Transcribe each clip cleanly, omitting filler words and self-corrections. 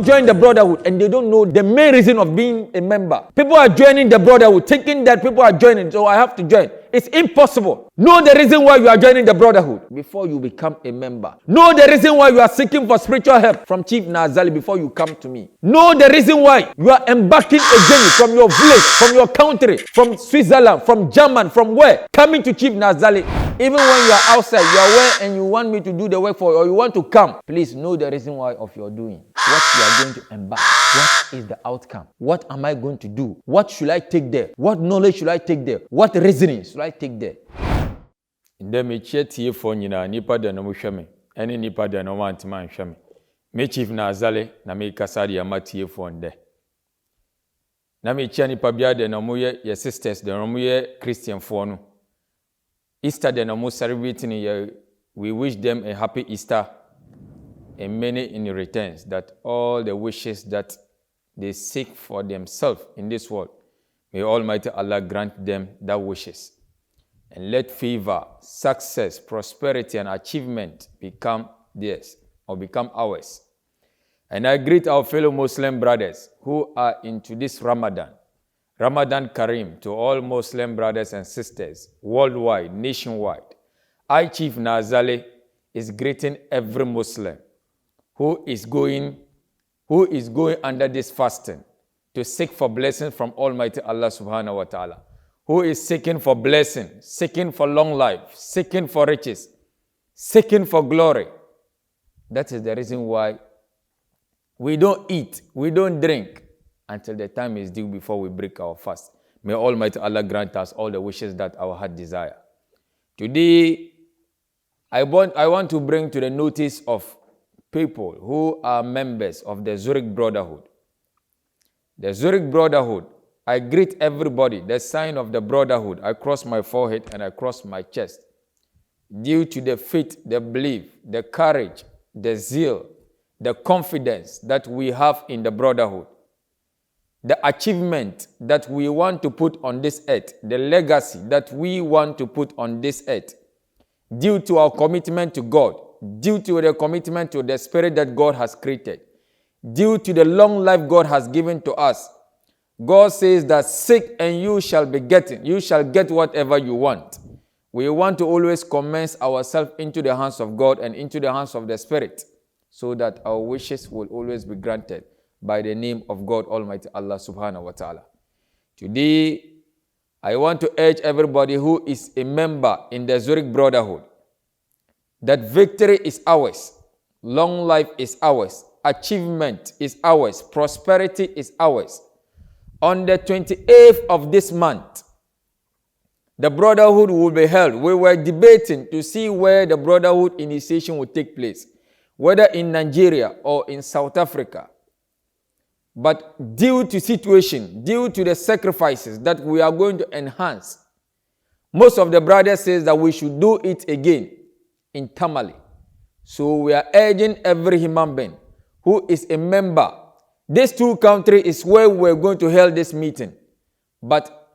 join the Brotherhood and they don't know the main reason of being a member. People are joining the Brotherhood thinking that people are joining, so I have to join. It's impossible. Know the reason why you are joining the Brotherhood before you become a member. Know the reason why you are seeking for spiritual help from Chief Naa Zali before you come to me. Know the reason why you are embarking a journey from your village, from your country, from Switzerland, from Germany, from where? Coming to Chief Naa Zali. Even when you are outside, you are where and you want me to do the work for you or you want to come, please know the reason why of your doing. What you are going to embark. What is the outcome? What am I going to do? What should I take there? What knowledge should I take there? What reasoning should I take there? Nde me tie fo nyina nipa de no hwɛ me ene nipa de no wantima nhwɛ me. Me Chief Naa Zali na me kasa de ama tie fo nde. Na me chia nipa bia de no mo ye sisters de no mo ye Christian fo no. Easter de no mo celebrating ye, we wish them a happy Easter and many in returns, that all the wishes that they seek for themselves in this world, may Almighty Allah grant them that wishes. And let favor, success, prosperity, and achievement become theirs or become ours. And I greet our fellow Muslim brothers who are into this Ramadan Kareem, to all Muslim brothers and sisters worldwide, nationwide. I, Chief Naa Zali, is greeting every Muslim who is going under this fasting to seek for blessings from Almighty Allah subhanahu wa ta'ala, who is seeking for blessing, seeking for long life, seeking for riches, seeking for glory. That is the reason why we don't eat, we don't drink until the time is due before we break our fast. May Almighty Allah grant us all the wishes that our heart desire. Today, I want to bring to the notice of people who are members of the Zurik Brotherhood. The Zurik Brotherhood, I greet everybody. The sign of the Brotherhood, I cross my forehead and I cross my chest. Due to the faith, the belief, the courage, the zeal, the confidence that we have in the Brotherhood, the achievement that we want to put on this earth, the legacy that we want to put on this earth, due to our commitment to God, due to the commitment to the spirit that God has created, due to the long life God has given to us. God says that seek and you shall be getting. You shall get whatever you want. We want to always commence ourselves into the hands of God and into the hands of the Spirit, so that our wishes will always be granted by the name of God Almighty Allah subhanahu wa ta'ala. Today, I want to urge everybody who is a member in the Zurik Brotherhood that victory is ours, long life is ours, achievement is ours, prosperity is ours. On the 28th of this month, the Brotherhood will be held. We were debating to see where the Brotherhood initiation will take place, whether in Nigeria or in South Africa. But due to situation, due to the sacrifices that we are going to enhance, most of the brothers says that we should do it again in Tamale. So we are urging every human being who is a member. These two countries is where we're going to hold this meeting. But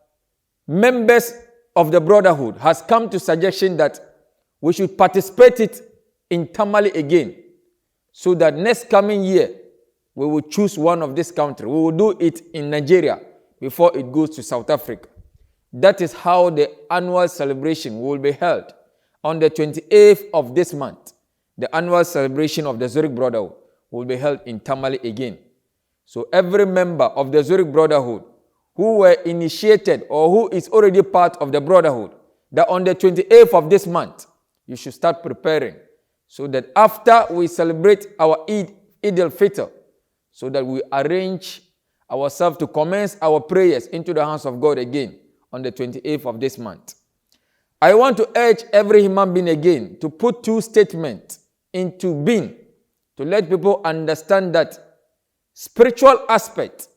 members of the Brotherhood has come to suggestion that we should participate it in Tamale again, so that next coming year we will choose one of this country. We will do it in Nigeria before it goes to South Africa. That is how the annual celebration will be held on the 28th of this month. The annual celebration of the Zurik Brotherhood will be held in Tamale again. So every member of the Zurik Brotherhood who were initiated or who is already part of the Brotherhood, that on the 28th of this month, you should start preparing, so that after we celebrate our Eid al-Fitr, so that we arrange ourselves to commence our prayers into the hands of God again on the 28th of this month. I want to urge every human being again to put two statements into being, to let people understand that spiritual aspect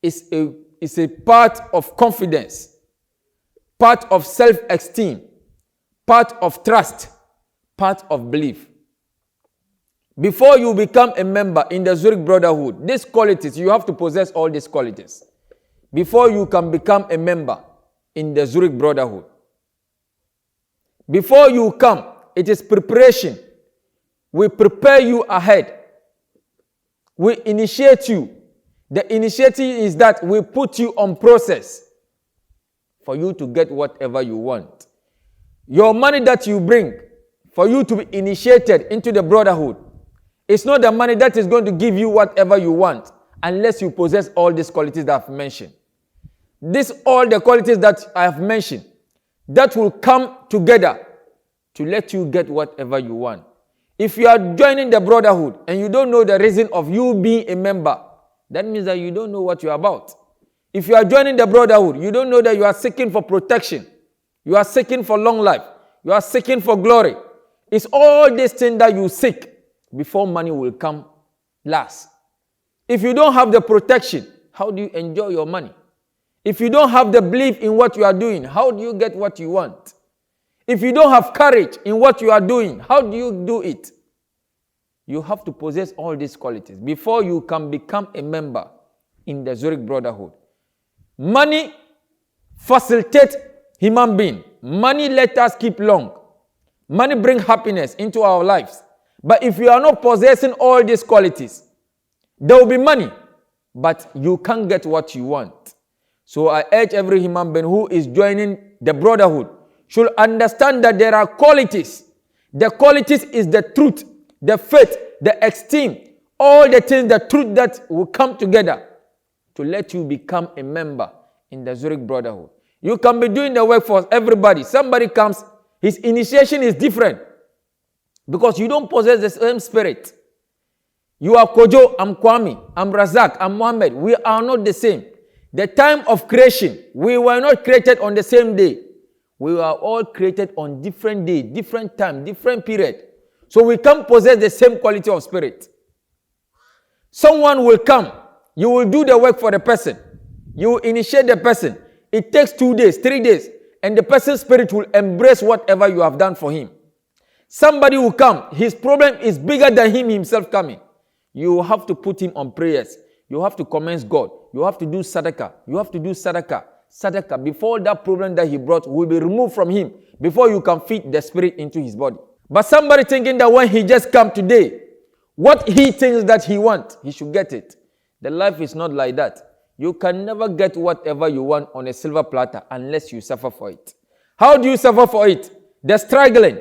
is a part of confidence, part of self-esteem, part of trust, part of belief. Before you become a member in the Zurik Brotherhood, these qualities, you have to possess all these qualities before you can become a member in the Zurik Brotherhood. Before you come, it is preparation. We prepare you ahead. We initiate you. The initiative is that we put you on process for you to get whatever you want. Your money that you bring for you to be initiated into the brotherhood, it's not the money that is going to give you whatever you want unless you possess all these qualities that I've mentioned. All the qualities that I have mentioned, that will come together to let you get whatever you want. If you are joining the brotherhood and you don't know the reason of you being a member, that means that you don't know what you're about. If you are joining the brotherhood, you don't know that you are seeking for protection. You are seeking for long life. You are seeking for glory. It's all these things that you seek before money will come last. If you don't have the protection, how do you enjoy your money? If you don't have the belief in what you are doing, how do you get what you want? If you don't have courage in what you are doing, how do you do it? You have to possess all these qualities before you can become a member in the Zurik Brotherhood. Money facilitates human being. Money let us keep long. Money brings happiness into our lives. But if you are not possessing all these qualities, there will be money, but you can't get what you want. So I urge every human being who is joining the brotherhood should understand that there are qualities. The qualities is the truth, the faith, the esteem, all the things, the truth that will come together to let you become a member in the Zurik Brotherhood. You can be doing the work for everybody. Somebody comes, his initiation is different because you don't possess the same spirit. You are Kojo, I'm Kwame, I'm Razak, I'm Mohammed. We are not the same. The time of creation, we were not created on the same day. We were all created on different day, different time, different period. So we can't possess the same quality of spirit. Someone will come. You will do the work for the person. You will initiate the person. It takes 2 days, 3 days, and the person's spirit will embrace whatever you have done for him. Somebody will come. His problem is bigger than him himself coming. You have to put him on prayers. You have to commence God. You have to do sadaqah. You have to do sadaqah. Sadaqah. Before that problem that he brought will be removed from him. Before you can feed the spirit into his body. But somebody thinking that when he just come today, what he thinks that he wants, he should get it. The life is not like that. You can never get whatever you want on a silver platter unless you suffer for it. How do you suffer for it? The struggling,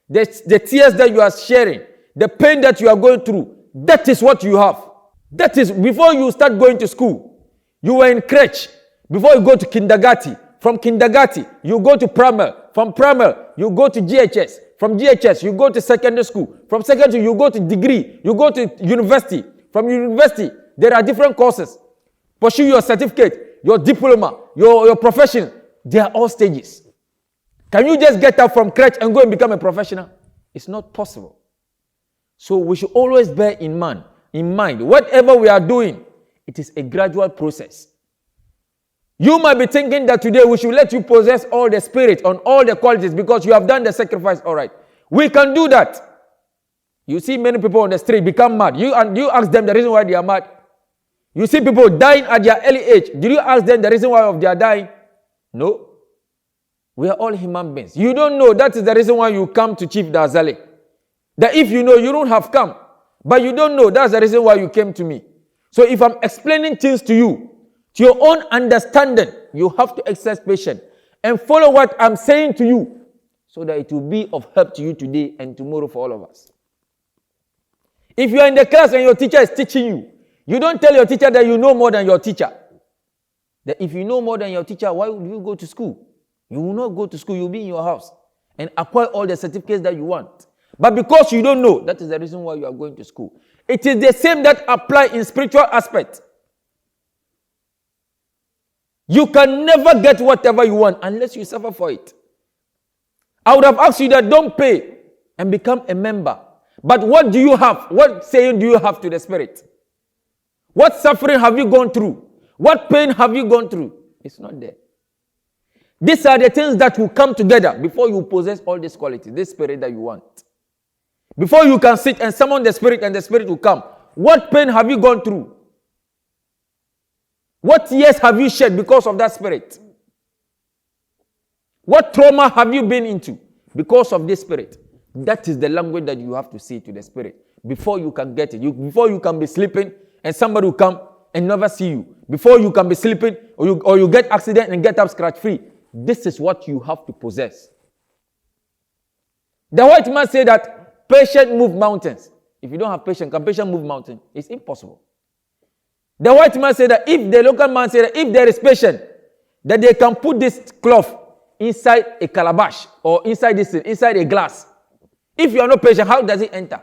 the tears that you are sharing, the pain that you are going through, that is what you have. That is, before you start going to school, you were in crèche. Before you go to kindergarten, from kindergarten, you go to primal. From primal, you go to GHS. From GHS, you go to secondary school. From secondary, you go to degree. You go to university. From university, there are different courses. Pursue your certificate, your diploma, your profession. They are all stages. Can you just get up from crèche and go and become a professional? It's not possible. So we should always bear in mind, whatever we are doing, it is a gradual process. You might be thinking that today we should let you possess all the spirit on all the qualities because you have done the sacrifice. All right. We can do that. You see many people on the street become mad. You ask them the reason why they are mad. You see people dying at their early age. Did you ask them the reason why of their dying? No. We are all human beings. You don't know. That is the reason why you come to Chief Naa Zali. That if you know, you don't have come. But you don't know. That's the reason why you came to me. So if I'm explaining things to you, to your own understanding, you have to exercise patience and follow what I'm saying to you so that it will be of help to you today and tomorrow for all of us. If you are in the class and your teacher is teaching you, you don't tell your teacher that you know more than your teacher. That if you know more than your teacher, why would you go to school? You will not go to school. You'll be in your house and acquire all the certificates that you want. But because you don't know, that is the reason why you are going to school. It is the same that apply in spiritual aspect. You can never get whatever you want unless you suffer for it. I would have asked you that don't pay and become a member. But what do you have? What saying do you have to the spirit? What suffering have you gone through? What pain have you gone through? It's not there. These are the things that will come together before you possess all these qualities, this spirit that you want. Before you can sit and summon the spirit and the spirit will come. What pain have you gone through? What tears have you shed because of that spirit? What trauma have you been into because of this spirit? That is the language that you have to say to the spirit before you can get it. Before you can be sleeping and somebody will come and never see you. Before you can be sleeping or you get accident and get up scratch-free. This is what you have to possess. The white man said that patience move mountains. If you don't have patience, can patience move mountains? It's impossible. The white man said that if the local man said that if there is patience, that they can put this cloth inside a calabash or inside a glass. If you are not patient, how does it enter?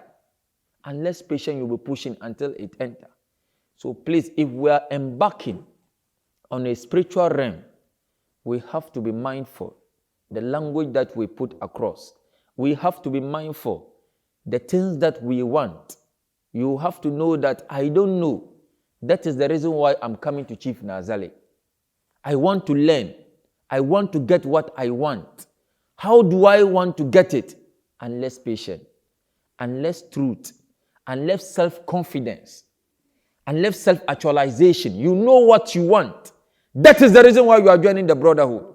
Unless patient, you'll be pushing until it enters. So please, if we are embarking on a spiritual realm, we have to be mindful the language that we put across. We have to be mindful the things that we want. You have to know that I don't know. That is the reason why I'm coming to Chief Naa Zali. I want to learn. I want to get what I want. How do I want to get it? Unless patience, unless truth, unless self-confidence, unless self-actualization. You know what you want. That is the reason why you are joining the Brotherhood.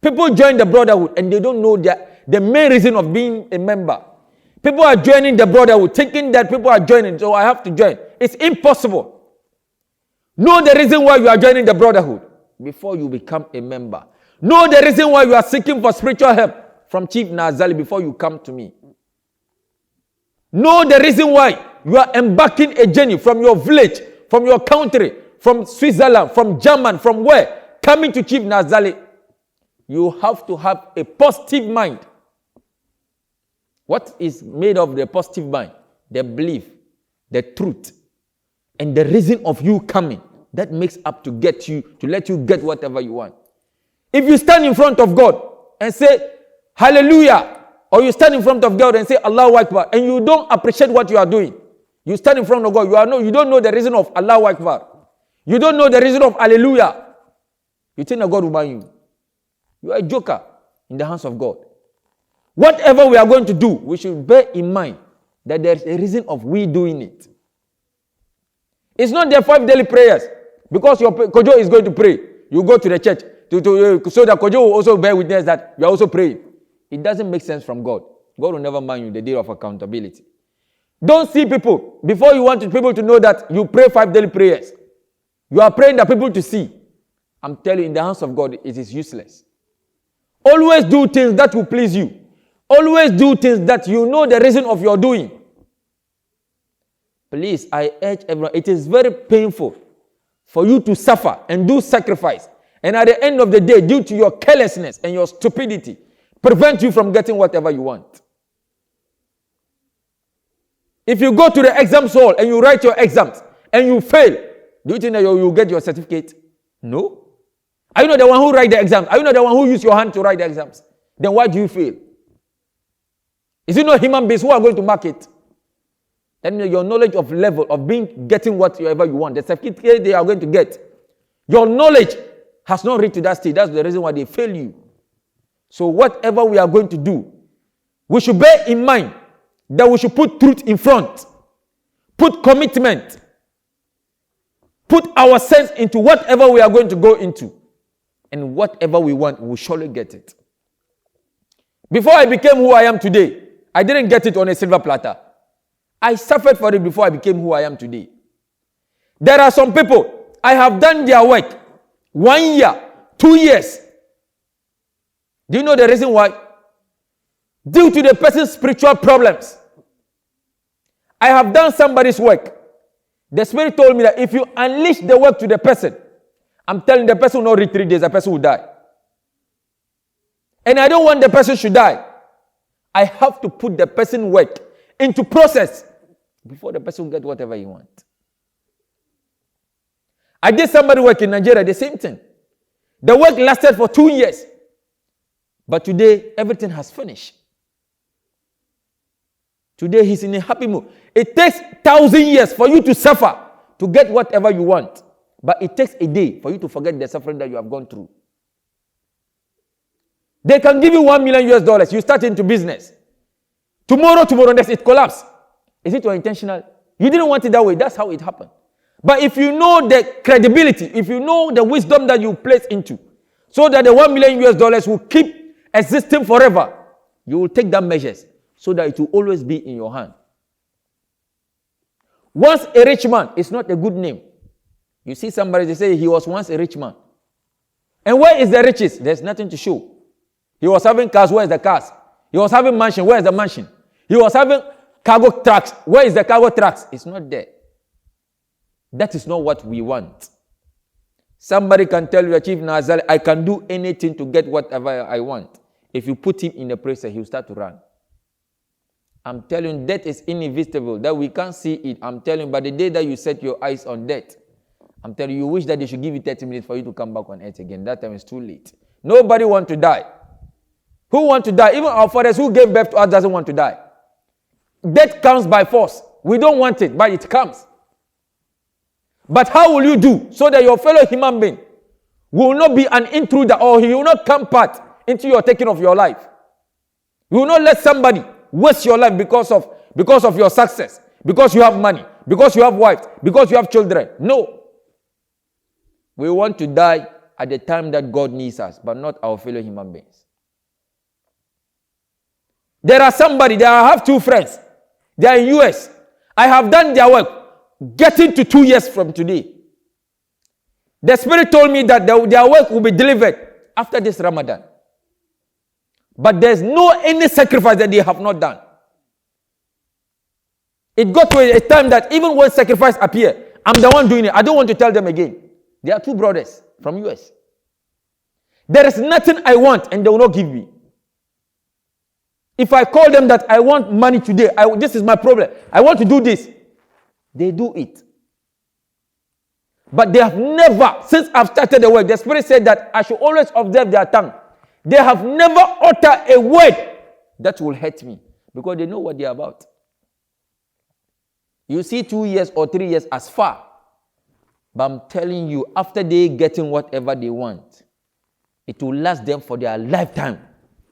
People join the Brotherhood and they don't know the main reason of being a member. People are joining the Brotherhood thinking that people are joining, so I have to join. It's impossible. Know the reason why you are joining the Brotherhood before you become a member. Know the reason why you are seeking for spiritual help from Chief Naa Zali before you come to me. Know the reason why you are embarking a journey from your village, from your country, from Switzerland, from Germany, from where? Coming to Chief Naa Zali. You have to have a positive mind. What is made of the positive mind? The belief, the truth, and the reason of you coming. That makes up to get you, to let you get whatever you want. If you stand in front of God and say, hallelujah, or you stand in front of God and say, Allahu Akbar, and you don't appreciate what you are doing, you stand in front of God, you don't know the reason of Allahu Akbar. You don't know the reason of hallelujah. You think that God will buy you. You are a joker in the hands of God. Whatever we are going to do, we should bear in mind that there is a reason of we doing it. It's not their 5 daily prayers. Because your Kojo is going to pray. You go to the church so that Kojo will also bear witness that you are also praying. It doesn't make sense from God. God will never mind you the day of accountability. Don't see people. Before you want people to know that you pray 5 daily prayers, you are praying that people to see. I'm telling you, in the hands of God, it is useless. Always do things that will please you. Always do things that you know the reason of your doing. Please, I urge everyone, it is very painful for you to suffer and do sacrifice. And at the end of the day, due to your carelessness and your stupidity, prevent you from getting whatever you want. If you go to the exam hall and you write your exams and you fail, do you think that you will get your certificate? No. Are you not the one who write the exams? Are you not the one who use your hand to write the exams? Then why do you fail? Is it not human beings who are going to mark it? Then your knowledge of level of getting whatever you want, the certificate they are going to get, your knowledge has not reached to that stage. That's the reason why they fail you. So whatever we are going to do, we should bear in mind that we should put truth in front, put commitment, put our sense into whatever we are going to go into, and whatever we want, we will surely get it. Before I became who I am today, I didn't get it on a silver platter. I suffered for it before I became who I am today. There are some people, I have done their work 1 year, 2 years. Do you know the reason why? Due to the person's spiritual problems. I have done somebody's work. The Spirit told me that if you unleash the work to the person, I'm telling the person will not reach 3 days, the person will die. And I don't want the person to die. I have to put the person's work into process before the person will get whatever he wants. I did somebody work in Nigeria, the same thing. The work lasted for 2 years. But today, everything has finished. Today, he's in a happy mood. It takes 1,000 years for you to suffer to get whatever you want. But it takes a day for you to forget the suffering that you have gone through. They can give you $1 million. You start into business. Tomorrow, it collapses. Is it your intentional? You didn't want it that way. That's how it happened. But if you know the credibility, if you know the wisdom that you place into, so that the $1 million will keep existing forever, you will take that measures so that it will always be in your hand. Once a rich man is not a good name. You see somebody, they say he was once a rich man. And where is the riches? There's nothing to show. He was having cars, where is the cars? He was having mansion, where is the mansion? He was having cargo trucks, where is the cargo trucks? It's not there. That is not what we want. Somebody can tell you, Chief Naa Zali, I can do anything to get whatever I want. If you put him in a place, he'll start to run. I'm telling you, death is inevitable, that we can't see it. I'm telling you, but the day that you set your eyes on death, I'm telling you, you wish that they should give you 30 minutes for you to come back on earth again. That time is too late. Nobody wants to die. Who wants to die? Even our fathers who gave birth to us doesn't want to die. Death comes by force. We don't want it, but it comes. But how will you do so that your fellow human being will not be an intruder, or he will not come part into your taking of your life? You will not let somebody waste your life because of your success, because you have money, because you have wives, because you have children. No. We want to die at the time that God needs us, but not our fellow human beings. There are somebody, I have two friends. They are in US. I have done their work. Getting to 2 years from today. The Spirit told me that their work will be delivered after this Ramadan. But there's no any sacrifice that they have not done. It got to a time that even when sacrifice appear, I'm the one doing it. I don't want to tell them again. They are two brothers from US. There is nothing I want and they will not give me. If I call them that I want money today, this is my problem, I want to do this, they do it. But they have never, since I've started the work, the Spirit said that I should always observe their tongue. They have never uttered a word that will hurt me, because they know what they are about. You see 2 years or 3 years as far. But I'm telling you, after they getting whatever they want, it will last them for their lifetime,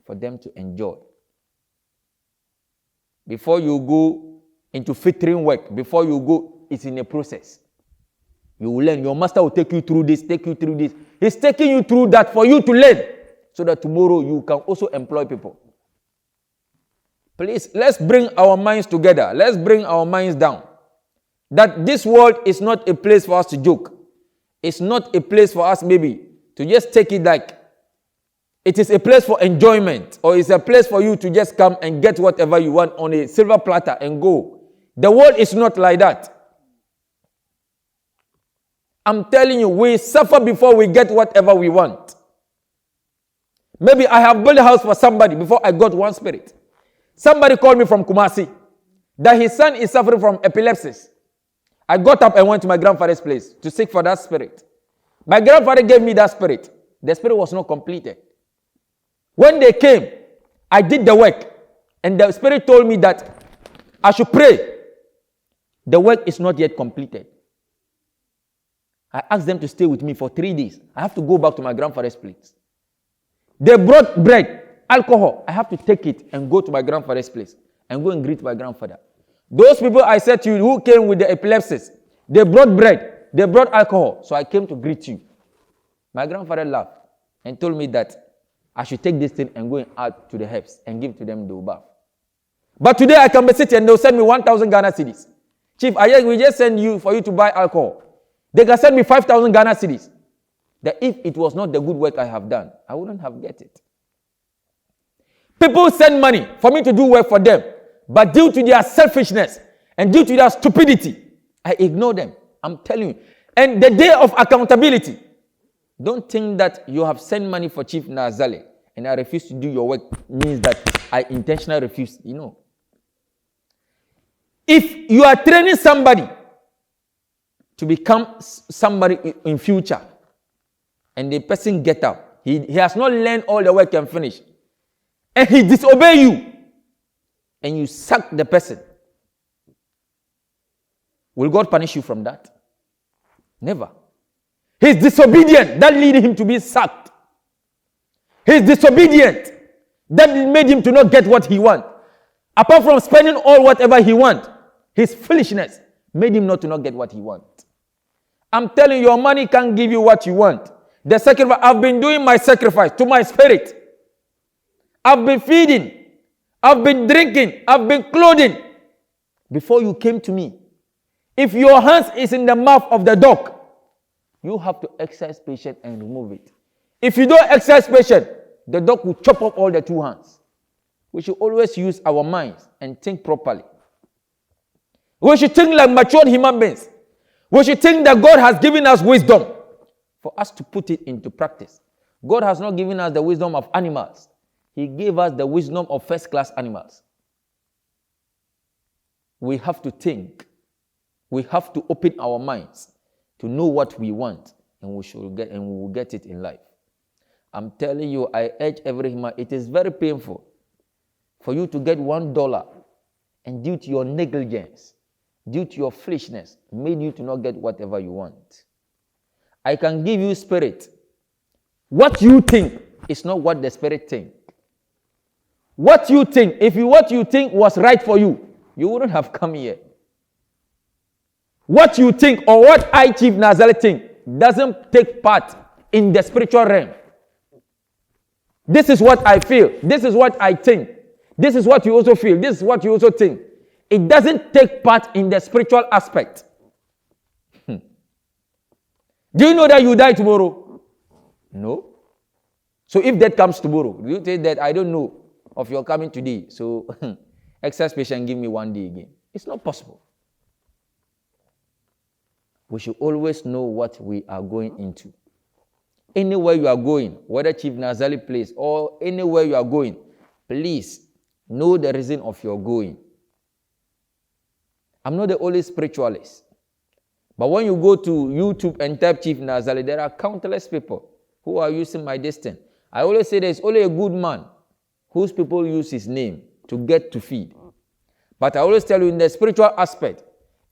for them to enjoy. Before you go into filtering work, before you go, it's in a process. You will learn. Your master will take you through this, take you through this. He's taking you through that for you to learn, so that tomorrow you can also employ people. Please, let's bring our minds together. Let's bring our minds down. That this world is not a place for us to joke. It's not a place for us maybe to just take it like it is a place for enjoyment, or it's a place for you to just come and get whatever you want on a silver platter and go. The world is not like that. I'm telling you, we suffer before we get whatever we want. Maybe I have built a house for somebody before I got one spirit. Somebody called me from Kumasi that his son is suffering from epilepsy. I got up and went to my grandfather's place to seek for that spirit. My grandfather gave me that spirit. The spirit was not completed. When they came, I did the work, and the Spirit told me that I should pray. The work is not yet completed. I asked them to stay with me for 3 days. I have to go back to my grandfather's place. They brought bread, alcohol. I have to take it and go to my grandfather's place and go and greet my grandfather. Those people I said to you who came with the epilepsy, they brought bread, they brought alcohol. So I came to greet you. My grandfather laughed and told me that I should take this thing and go out to the herbs and give to them the bath. But today I can be sitting and they'll send me 1,000 Ghana cedis. Chief, we just send you for you to buy alcohol. They can send me 5,000 Ghana cedis. That if it was not the good work I have done, I wouldn't have get it. People send money for me to do work for them, but due to their selfishness and due to their stupidity, I ignore them. I'm telling you. And the day of accountability, don't think that you have sent money for Chief Naa Zali and I refuse to do your work means that I intentionally refuse. You know. If you are training somebody to become somebody in future and the person get up, he has not learned all the work and finish, and he disobey you and you sack the person, will God punish you from that? Never. He's disobedient. That led him to be sacked. He's disobedient. That made him to not get what he wants. Apart from spending all whatever he wants, his foolishness made him not get what he wants. I'm telling you, your money can't give you what you want. The sacrifice, I've been doing my sacrifice to my spirit. I've been feeding. I've been drinking. I've been clothing. Before you came to me. If your hands is in the mouth of the dog, you have to exercise patience and remove it. If you don't exercise patience, the dog will chop up all the two hands. We should always use our minds and think properly. We should think like matured human beings. We should think that God has given us wisdom for us to put it into practice. God has not given us the wisdom of animals. He gave us the wisdom of first-class animals. We have to think. We have to open our minds to know what we want, and we will get it in life. I'm telling you, I urge every human, it is very painful for you to get $1, and due to your negligence, due to your foolishness, made you to not get whatever you want. I can give you spirit. What you think is not what the spirit thinks. What you think, if what you think was right for you, you wouldn't have come here. What you think or what I, Chief Naa Zali, think doesn't take part in the spiritual realm. This is what I feel. This is what I think. This is what you also feel. This is what you also think. It doesn't take part in the spiritual aspect. Do you know that you die tomorrow? No. So if that comes tomorrow, you say that I don't know of your coming today. So exercise patience, give me 1 day again. It's not possible. We should always know what we are going into. Anywhere you are going, whether Chief Naa Zali place or anywhere you are going, please know the reason of your going. I'm not the only spiritualist. But when you go to YouTube and type Chief Naa Zali, there are countless people who are using my destiny. I always say there's only a good man whose people use his name to get to feed. But I always tell you, in the spiritual aspect,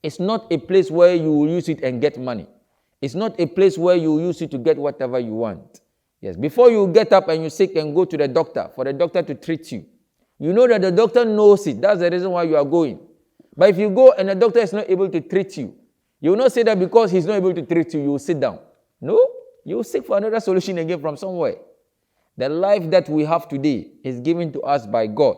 it's not a place where you will use it and get money. It's not a place where you use it to get whatever you want. Yes, before you get up and you're sick and go to the doctor, for the doctor to treat you, you know that the doctor knows it. That's the reason why you are going. But if you go and the doctor is not able to treat you, you will not say that because he's not able to treat you, you will sit down. No, you will seek for another solution again from somewhere. The life that we have today is given to us by God.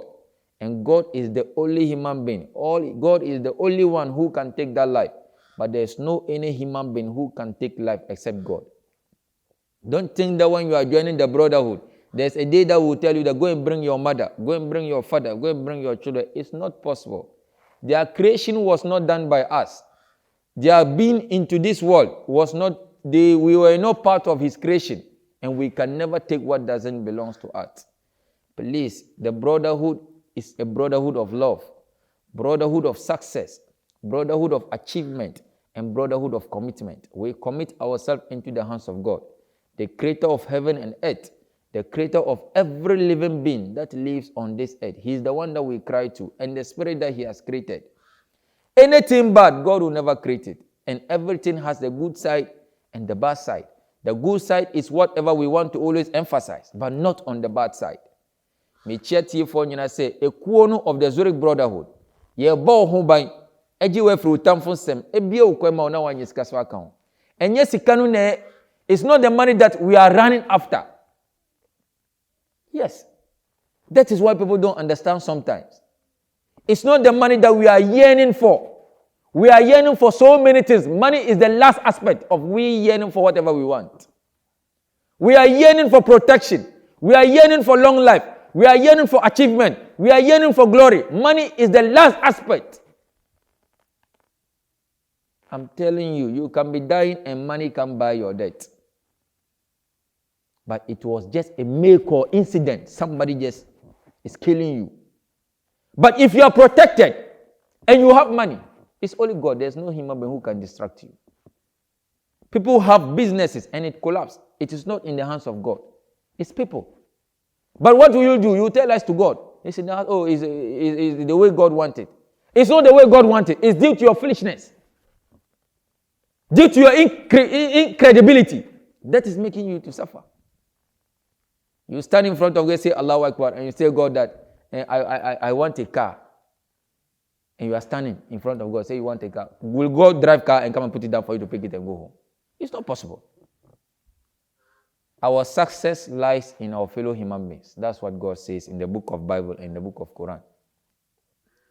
And God is the only human being. God is the only one who can take that life. But there's no any human being who can take life except God. Don't think that when you are joining the brotherhood, there's a day that will tell you that go and bring your mother, go and bring your father, go and bring your children. It's not possible. Their creation was not done by us. Their being into this world was not, we were not part of his creation. And we can never take what doesn't belong to us. Please, the brotherhood is a brotherhood of love, brotherhood of success, brotherhood of achievement, and brotherhood of commitment. We commit ourselves into the hands of God, the creator of heaven and earth, the creator of every living being that lives on this earth. He is the one that we cry to, and the spirit that he has created. Anything bad, God will never create it. And everything has the good side and the bad side. The good side is whatever we want to always emphasize, but not on the bad side. Me chia for you say a kuono of the Zurik Brotherhood. Ye bo ho ban eji we fru tamfo sem ebie okwema na wanye sika so account. Enye sika no na it's not the money that we are running after. Yes. That is why people don't understand sometimes. It's not the money that we are yearning for. We are yearning for so many things. Money is the last aspect of we yearning for whatever we want. We are yearning for protection. We are yearning for long life. We are yearning for achievement. We are yearning for glory. Money is the last aspect. I'm telling you, you can be dying and money can buy your death. But it was just a make or incident. Somebody just is killing you. But if you are protected and you have money, it's only God. There's no human being who can distract you. People have businesses and it collapses. It is not in the hands of God. It's people. But what will you do? You tell lies to God. He said, oh, it's the way God wanted. It's not the way God wanted. It's due to your foolishness. Due to your incredibility. That is making you to suffer. You stand in front of God, say Allahu Akbar, and you say, God, that I want a car. And you are standing in front of God, say you want a car. Will God drive car and come and put it down for you to pick it and go home? It's not possible. Our success lies in our fellow human beings. That's what God says in the book of Bible and the book of Quran.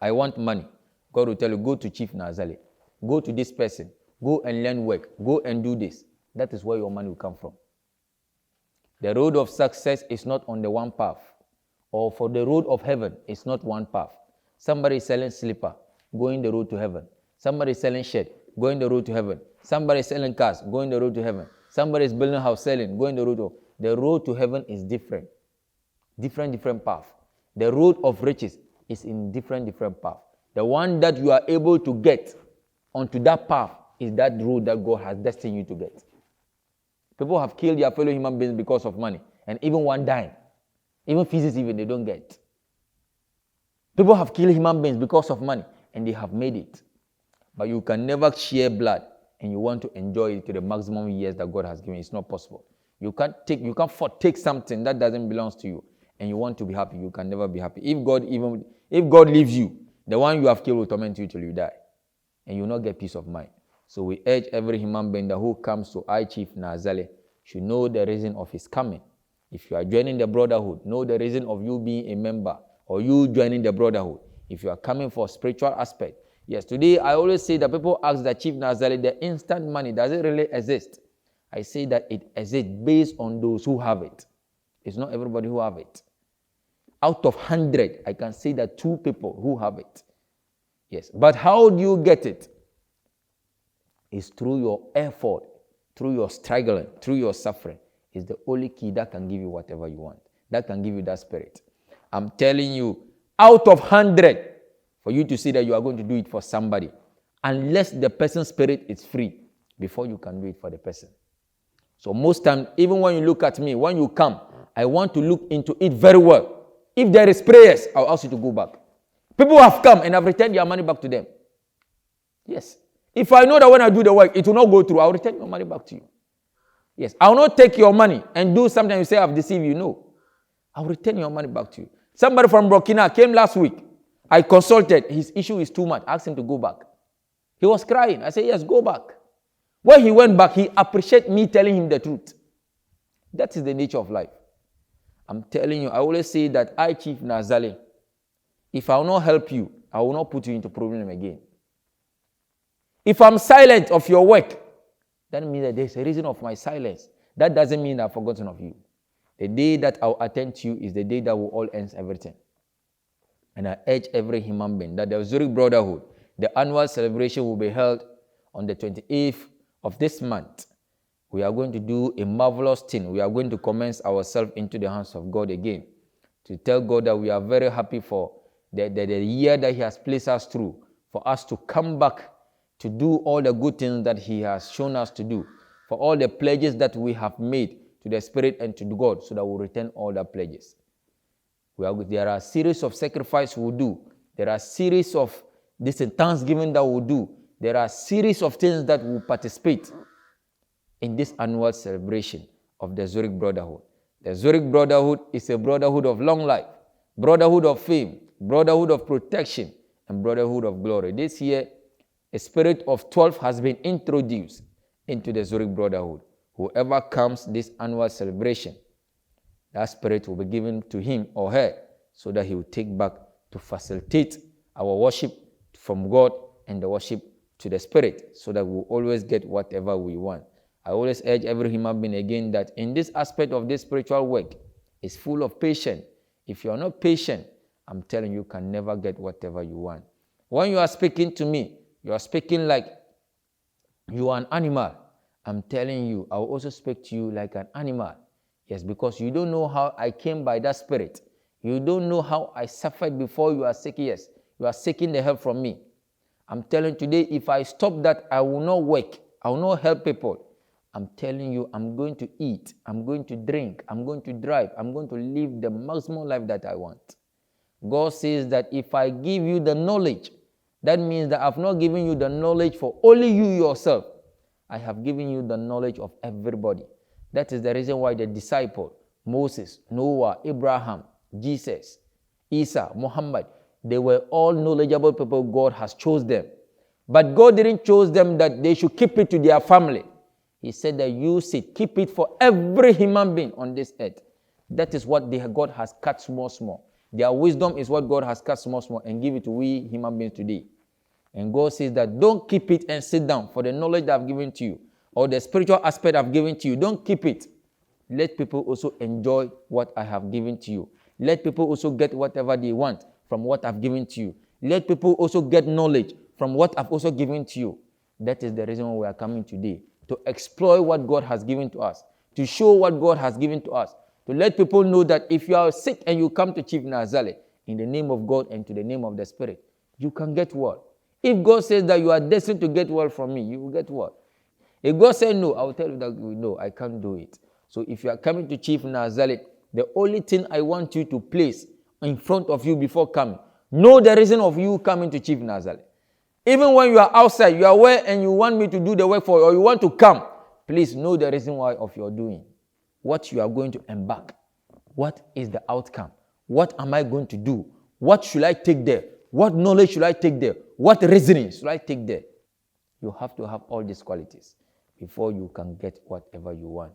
I want money. God will tell you, go to Chief Naa Zali. Go to this person. Go and learn work. Go and do this. That is where your money will come from. The road of success is not on the one path. Or for the road of heaven, it's not one path. Somebody is selling slipper, going the road to heaven. Somebody is selling shirt, going the road to heaven. Somebody is selling cars, going the road to heaven. Somebody is building a house, selling, going the road to... The road to heaven is different. Different path. The road of riches is in different path. The one that you are able to get onto that path is that road that God has destined you to get. People have killed their fellow human beings because of money. And even one dime. Even physics they don't get. People have killed human beings because of money. And they have made it. But you can never share blood. And you want to enjoy it to the maximum years that God has given. It's not possible. You can't take something that doesn't belong to you. And you want to be happy. You can never be happy. If God leaves you, the one you have killed will torment you till you die. And you will not get peace of mind. So we urge every human being that who comes to Chief Naa Zali should know the reason of his coming. If you are joining the Brotherhood, know the reason of you being a member or you joining the Brotherhood. If you are coming for a spiritual aspect. Yes, today I always say that people ask that Chief Naa Zali, the instant money, does it really exist? I say that it exists based on those who have it. It's not everybody who have it. Out of 100, I can say that 2 people who have it. Yes, but how do you get it? It's through your effort, through your struggling, through your suffering. It's the only key that can give you whatever you want. That can give you that spirit. I'm telling you, out of 100, for you to see that you are going to do it for somebody, unless the person's spirit is free, before you can do it for the person. So most times, even when you look at me, when you come, I want to look into it very well. If there is prayers, I'll ask you to go back. People have come and I've returned your money back to them. Yes. If I know that when I do the work, it will not go through, I'll return your money back to you. Yes. I will not take your money and do something you say I've deceived you. No. I'll return your money back to you. Somebody from Burkina came last week. I consulted. His issue is too much. I asked him to go back. He was crying. I said, yes, go back. When he went back, he appreciated me telling him the truth. That is the nature of life. I'm telling you, I always say that Chief Naa Zali, if I will not help you, I will not put you into problem again. If I'm silent of your work, that means that there's a reason of my silence. That doesn't mean I've forgotten of you. The day that I'll attend to you is the day that will all end everything. And I urge every human being that the Zurik Brotherhood, the annual celebration will be held on the 28th of this month. We are going to do a marvelous thing. We are going to commence ourselves into the hands of God again. To tell God that we are very happy for the year that He has placed us through. For us to come back to do all the good things that He has shown us to do. For all the pledges that we have made to the Spirit and to God, so that we'll return all the pledges. There are a series of sacrifices we'll do. There are a series of thanksgiving that we'll do. There are a series of things that we'll participate in this annual celebration of the Zurik Brotherhood. The Zurik Brotherhood is a brotherhood of long life, brotherhood of fame, brotherhood of protection, and brotherhood of glory. This year, a spirit of 12 has been introduced into the Zurik Brotherhood. Whoever comes this annual celebration, that spirit will be given to him or her so that he will take back to facilitate our worship from God and the worship to the Spirit, so that we'll always get whatever we want. I always urge every human being again that in this aspect of this spiritual work, it's full of patience. If you are not patient, I'm telling you, you can never get whatever you want. When you are speaking to me, you are speaking like you are an animal. I'm telling you, I will also speak to you like an animal. Yes, because you don't know how I came by that spirit. You don't know how I suffered before you are seeking. Yes, you are seeking the help from me. I'm telling you today, if I stop that, I will not work. I will not help people. I'm telling you, I'm going to eat. I'm going to drink. I'm going to drive. I'm going to live the maximum life that I want. God says that if I give you the knowledge, that means that I've not given you the knowledge for only you yourself. I have given you the knowledge of everybody. That is the reason why the disciple, Moses, Noah, Abraham, Jesus, Isa, Muhammad, they were all knowledgeable people. God has chosen them. But God didn't choose them that they should keep it to their family. He said that use it, keep it for every human being on this earth. That is what God has cut small. Their wisdom is what God has cut small and give it to we human beings today. And God says that don't keep it and sit down for the knowledge that I've given to you or the spiritual aspect I've given to you. Don't keep it. Let people also enjoy what I have given to you. Let people also get whatever they want from what I've given to you. Let people also get knowledge from what I've also given to you. That is the reason why we are coming today, to exploit what God has given to us, to show what God has given to us, to let people know that if you are sick and you come to Chief Naa Zali in the name of God and to the name of the Spirit, you can get well. If God says that you are destined to get well from me, you will get well. If God says no, I will tell you that no, I can't do it. So if you are coming to Chief Naa Zali, the only thing I want you to place in front of you before coming, know the reason of you coming to Chief Naa Zali. Even when you are outside, you are aware and you want me to do the work for you, or you want to come, please know the reason why of your doing. What you are going to embark. What is the outcome? What am I going to do? What should I take there? What knowledge should I take there? What reasoning should I take there? You have to have all these qualities before you can get whatever you want.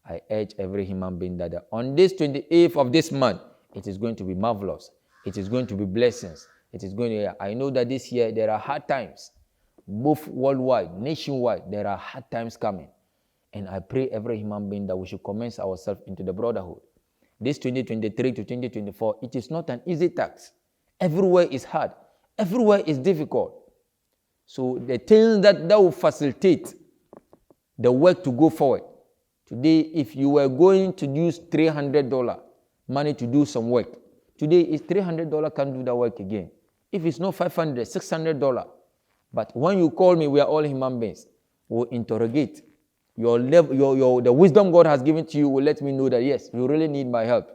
I urge every human being that on this 28th of this month, it is going to be marvelous. It is going to be blessings. It is going to, I know that this year there are hard times, both worldwide, nationwide, there are hard times coming. And I pray every human being that we should commence ourselves into the brotherhood. This 2023 to 2024, it is not an easy task. Everywhere is hard. Everywhere is difficult. So the things that will facilitate the work to go forward. Today, if you were going to use $300 money to do some work, today is $300 can't do that work again. If it's not $500, $600. But when you call me, we are all human beings. We'll interrogate. Your level, the wisdom God has given to you will let me know that yes, you really need my help.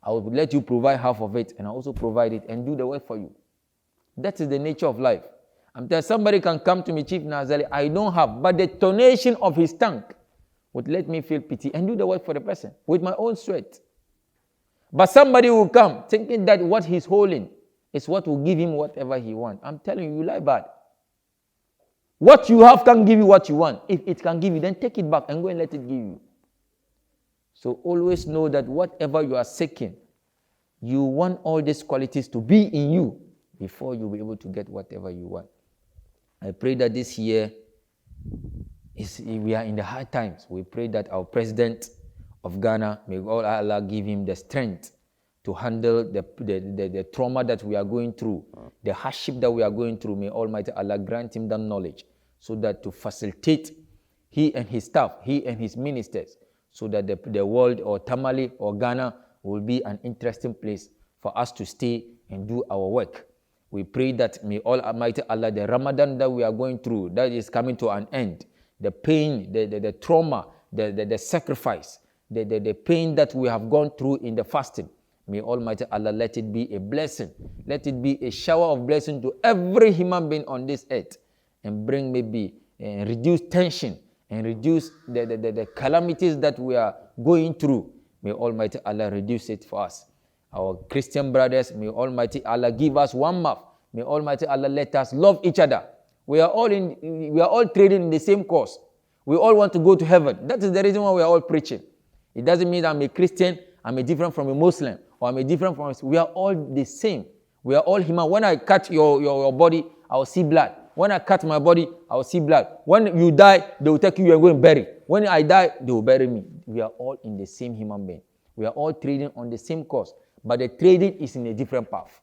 I will let you provide half of it, and I also provide it and do the work for you. That is the nature of life. I'm telling somebody can come to me, Chief Naa Zali, I don't have, but the donation of his tank would let me feel pity and do the work for the person with my own sweat. But somebody will come thinking that what he's holding is what will give him whatever he wants. I'm telling you, you lie bad. What you have can give you what you want. If it can give you, then take it back and go and let it give you. So always know that whatever you are seeking, you want all these qualities to be in you before you'll be able to get whatever you want. I pray that this year, we are in the hard times. We pray that our president of Ghana, may Allah give him the strength to handle the trauma that we are going through, the hardship that we are going through. May Almighty Allah grant him that knowledge so that to facilitate he and his staff, he and his ministers, so that the world or Tamale or Ghana will be an interesting place for us to stay and do our work. We pray that may Almighty Allah, the Ramadan that we are going through, that is coming to an end, the pain, the trauma, the sacrifice, the pain that we have gone through in the fasting, may Almighty Allah let it be a blessing. Let it be a shower of blessing to every human being on this earth and bring maybe reduce tension and reduce the calamities that we are going through. May Almighty Allah reduce it for us. Our Christian brothers, may Almighty Allah give us one mouth. May Almighty Allah let us love each other. We are all trading in the same cause. We all want to go to heaven. That is the reason why we are all preaching. It doesn't mean I'm a Christian, I'm a different from a Muslim, or I'm a different from. We are all the same. We are all human. When I cut your body, I will see blood. When I cut my body, I will see blood. When you die, they will take you and go and bury. When I die, they will bury me. We are all in the same human being. We are all trading on the same cause, but the trading is in a different path.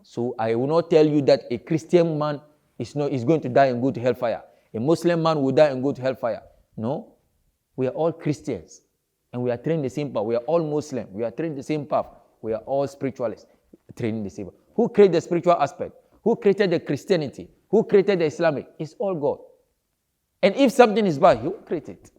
So I will not tell you that a Christian man is going to die and go to hellfire. A Muslim man will die and go to hellfire. No, we are all Christians, and we are training the same path. We are all Muslim. We are training the same path. We are all spiritualists, training the same path. Who created the spiritual aspect? Who created the Christianity? Who created the Islamic? It's all God. And if something is bad, He will create it.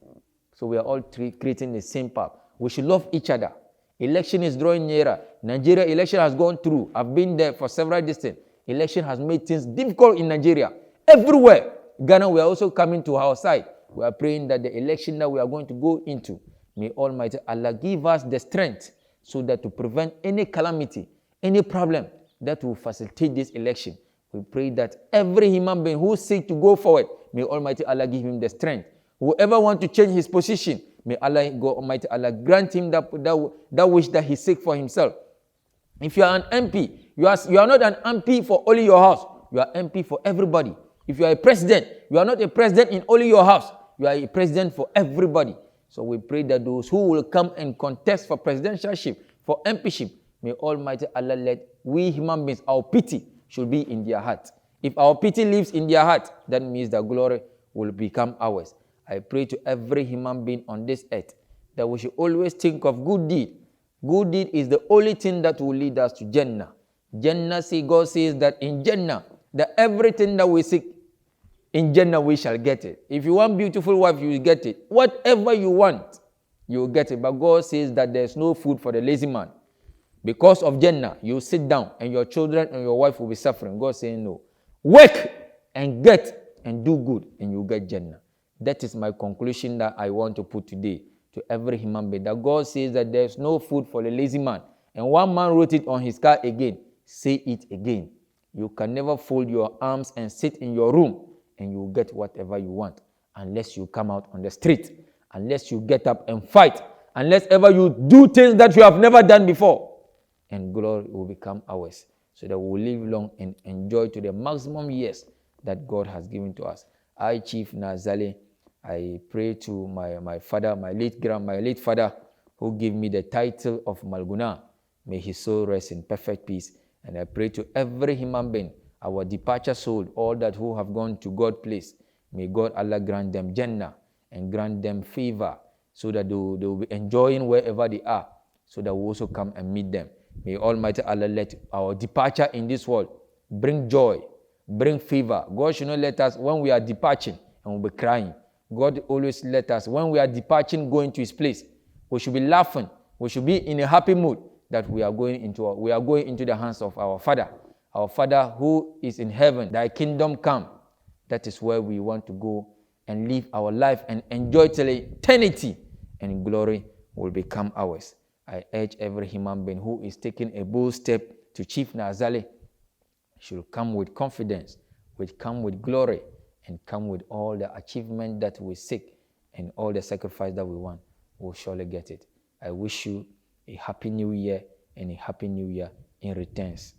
So we are all creating the same path. We should love each other. Election is drawing nearer. Nigeria election has gone through. I've been there for several days. Election has made things difficult in Nigeria. Everywhere. Ghana, we are also coming to our side. We are praying that the election that we are going to go into, may Almighty Allah give us the strength so that to prevent any calamity, any problem that will facilitate this election. We pray that every human being who seeks to go forward, may Almighty Allah give him the strength. Whoever wants to change his position, may Allah, God Almighty Allah, grant him that wish that he seeks for himself. If you are an MP, you are not an MP for only your house. you are MP for everybody. If you are a president, you are not a president in only your house. You are a president for everybody. So we pray that those who will come and contest for presidentialship, for MPship, may Almighty Allah let we human beings, our pity should be in their heart. If our pity lives in their heart, that means that glory will become ours. I pray to every human being on this earth that we should always think of good deed. Good deed is the only thing that will lead us to Jannah. Jannah, see, God says that in Jannah, that everything that we seek, in Jannah we shall get it. If you want beautiful wife, you will get it. Whatever you want, you will get it. But God says that there's no food for the lazy man. Because of Jannah, you sit down and your children and your wife will be suffering. God saying no. Work and get and do good and you get Jannah. That is my conclusion that I want to put today to every human being. That God says that there's no food for the lazy man. And one man wrote it on his car again. Say it again. You can never fold your arms and sit in your room and you will get whatever you want unless you come out on the street, unless you get up and fight, unless ever you do things that you have never done before. And glory will become ours so that we will live long and enjoy to the maximum years that God has given to us. I, Chief Naa Zali, I pray to my father, my late father, who gave me the title of Malguna. May his soul rest in perfect peace. And I pray to every human being, our departure soul, all that who have gone to God's place. May God Allah grant them Jannah and grant them favor so that they will be enjoying wherever they are, so that we also come and meet them. May Almighty Allah let our departure in this world bring joy, bring favor. God should not let us, when we are departing, and we'll be crying. God always let us, when we are departing, going to his place, we should be laughing. We should be in a happy mood that we are going into the hands of our Father. Our Father who is in heaven, thy kingdom come. That is where we want to go and live our life and enjoy till eternity, and glory will become ours. I urge every human being who is taking a bold step to Chief Naa Zali should come with confidence, come with glory, and come with all the achievement that we seek and all the sacrifice that we want. We'll surely get it. I wish you a happy new year and a happy new year in returns.